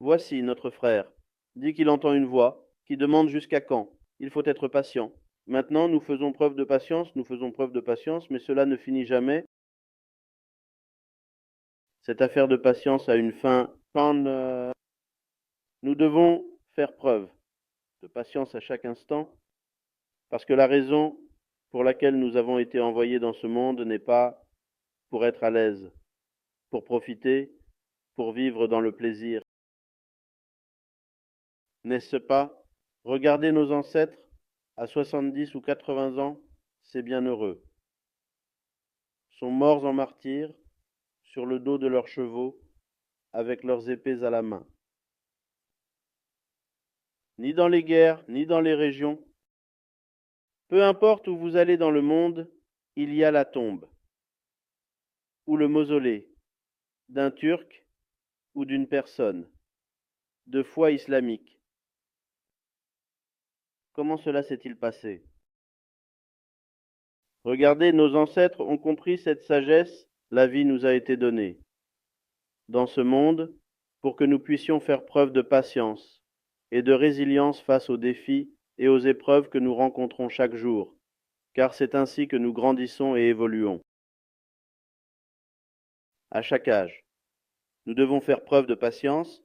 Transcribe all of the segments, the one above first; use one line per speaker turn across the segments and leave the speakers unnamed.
Voici notre frère, dit qu'il entend une voix, qui demande jusqu'à quand. Il faut être patient. Maintenant, nous faisons preuve de patience, mais cela ne finit jamais. Cette affaire de patience a une fin quand nous devons faire preuve de patience à chaque instant, parce que la raison pour laquelle nous avons été envoyés dans ce monde n'est pas pour être à l'aise, pour profiter, pour vivre dans le plaisir. N'est-ce pas? Regardez nos ancêtres, à 70 ou 80 ans, c'est bien heureux. Sont morts en martyrs, sur le dos de leurs chevaux, avec leurs épées à la main. Ni dans les guerres, ni dans les régions. Peu importe où vous allez dans le monde, il y a la tombe, ou le mausolée, d'un Turc ou d'une personne, de foi islamique. Comment cela s'est-il passé? Regardez, nos ancêtres ont compris cette sagesse, la vie nous a été donnée dans ce monde pour que nous puissions faire preuve de patience et de résilience face aux défis et aux épreuves que nous rencontrons chaque jour, car c'est ainsi que nous grandissons et évoluons. À chaque âge, nous devons faire preuve de patience.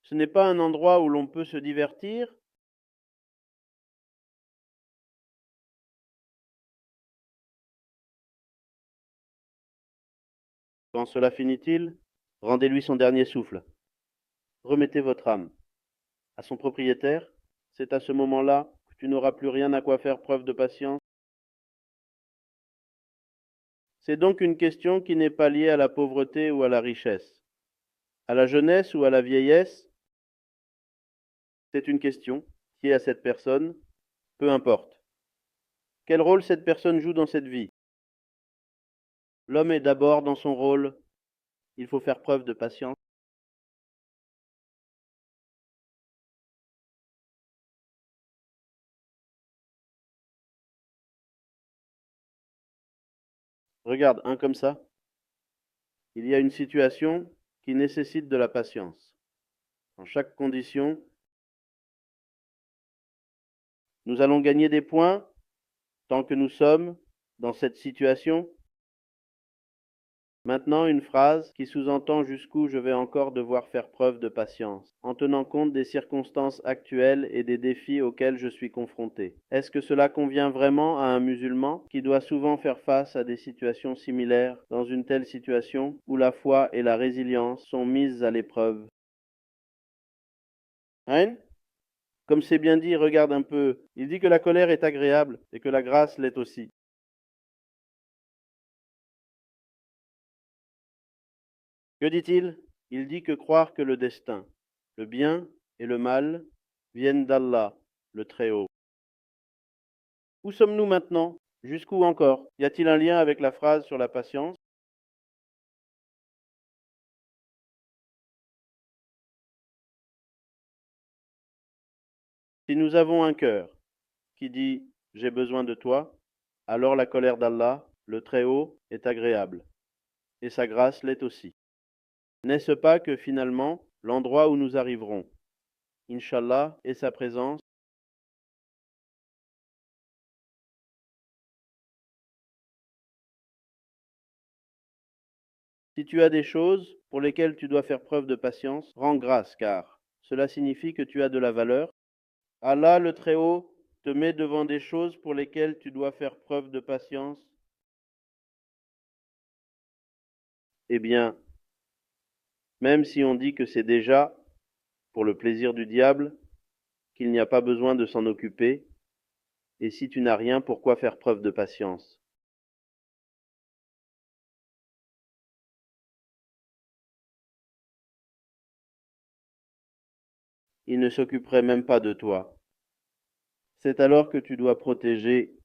Ce n'est pas un endroit où l'on peut se divertir. Quand cela finit-il, rendez-lui son dernier souffle. Remettez votre âme à son propriétaire. C'est à ce moment-là que tu n'auras plus rien à quoi faire preuve de patience. C'est donc une question qui n'est pas liée à la pauvreté ou à la richesse, à la jeunesse ou à la vieillesse. C'est une question qui est à cette personne, peu importe. Quel rôle cette personne joue dans cette vie? L'homme est d'abord dans son rôle. Il faut faire preuve de patience. Regarde, un comme ça. Il y a une situation qui nécessite de la patience. Dans chaque condition, nous allons gagner des points tant que nous sommes dans cette situation. Maintenant, une phrase qui sous-entend jusqu'où je vais encore devoir faire preuve de patience, en tenant compte des circonstances actuelles et des défis auxquels je suis confronté. Est-ce que cela convient vraiment à un musulman qui doit souvent faire face à des situations similaires dans une telle situation où la foi et la résilience sont mises à l'épreuve? Hein? Comme c'est bien dit, regarde un peu. Il dit que la colère est agréable et que la grâce l'est aussi. Que dit-il? Il dit que croire que le destin, le bien et le mal viennent d'Allah, le Très-Haut. Où sommes-nous maintenant? Jusqu'où encore? Y a-t-il un lien avec la phrase sur la patience? Si nous avons un cœur qui dit j'ai besoin de toi, alors la colère d'Allah, le Très-Haut, est agréable, et sa grâce l'est aussi. N'est-ce pas que finalement, l'endroit où nous arriverons, Inch'Allah, et sa présence, si tu as des choses pour lesquelles tu dois faire preuve de patience, rends grâce, car cela signifie que tu as de la valeur. Allah, le Très-Haut, te met devant des choses pour lesquelles tu dois faire preuve de patience. Eh bien, même si on dit que c'est déjà pour le plaisir du diable, qu'il n'y a pas besoin de s'en occuper, et si tu n'as rien, pourquoi faire preuve de patience? Il ne s'occuperait même pas de toi. C'est alors que tu dois protéger